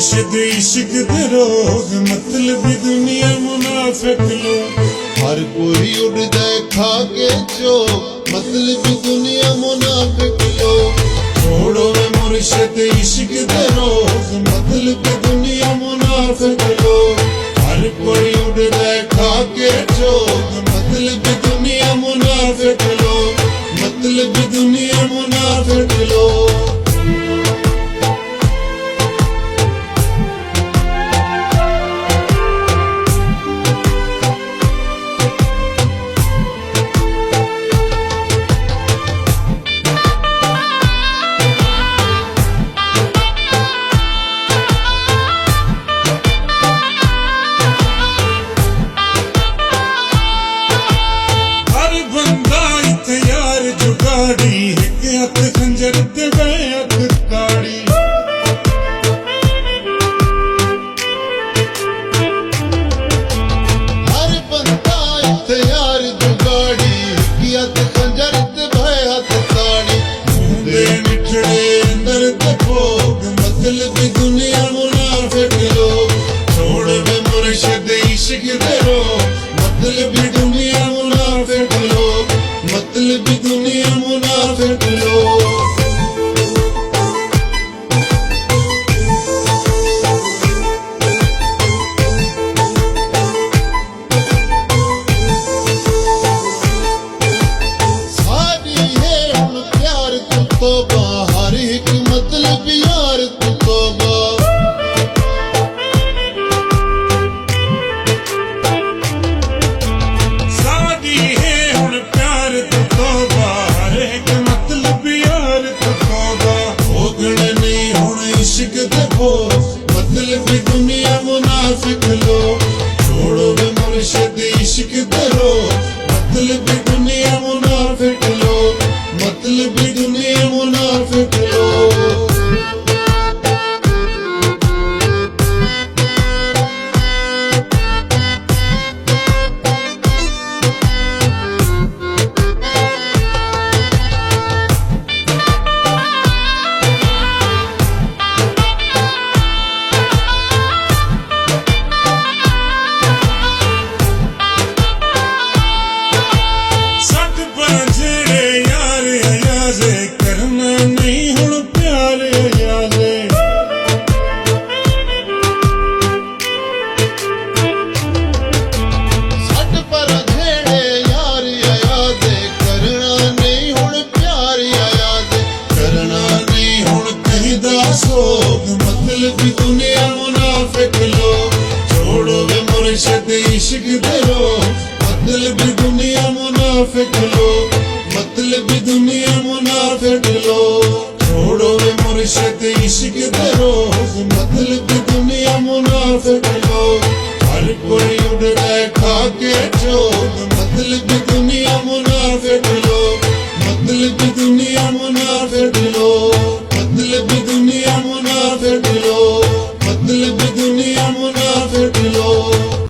मुर्शिद इश्क दे रोग मतलबी दुनिया मुनाफिक लोग। हर कोई उड़दा खा के चोग मतलबी दुनिया मुनाफिक लोग। छोड़ो वे मुर्शिद इश्क दे रोग मतलबी दुनिया मुनाफिक लोग। हर कोई उड़दा खा के चोग मतलबी दुनिया मुनाफिक लोग। मतलबी दुनिया मुनाफिक लोग। हथ खंजर ते बैक ताड़ी। हर बंदा तैयार जुगाड़ी की हथ खंजर ते बैक ताड़ी। मुंदे मिठड़े अंदर ते भोग मतलबी दुनिया मुनाफिक लोग। छोड़ वे मुर्शिद इश्क दे रोग मतलबी दुनिया मुनाफिक लोग। मतलबी दुनिया मुनाफिक लोग। सारी है हुण प्यार तू तौबा हर एक मतलब यार तू तौबा। सादी है हुण प्यार तू तौबा हर एक मतलब यार तू तौबा। भोगने नहीं हुण इश्क दे भोग मतलबी दुनिया मुनाफिक लोग। छोड़ो वे मुर्शिद इश्क दे रोग मतलबी दुनिया मुनाफिक लोग। मतलबी दुनिया मुनाफिक लोग। करना नहीं हुण प्यार अयाजे। सट पर झेड़े यार अयाजे करना नहीं हुण प्यार अयाजे। करना नहीं हुण कहिदा सोग मतलबी दुनिया मुनाफिक लोग। छोड़ो वे मुर्शिद इश्क दे रोग मतलबी दुनिया मुनाफिक लोग। मतलबी दुनिया मुनाफिक लोग। छोड़ो वे मुर्शिद इश्क दे रोग मतलबी दुनिया मुनाफिक लोग। हर कोई उड़दा खा के चोग मतलबी दुनिया मुनाफिक लोग।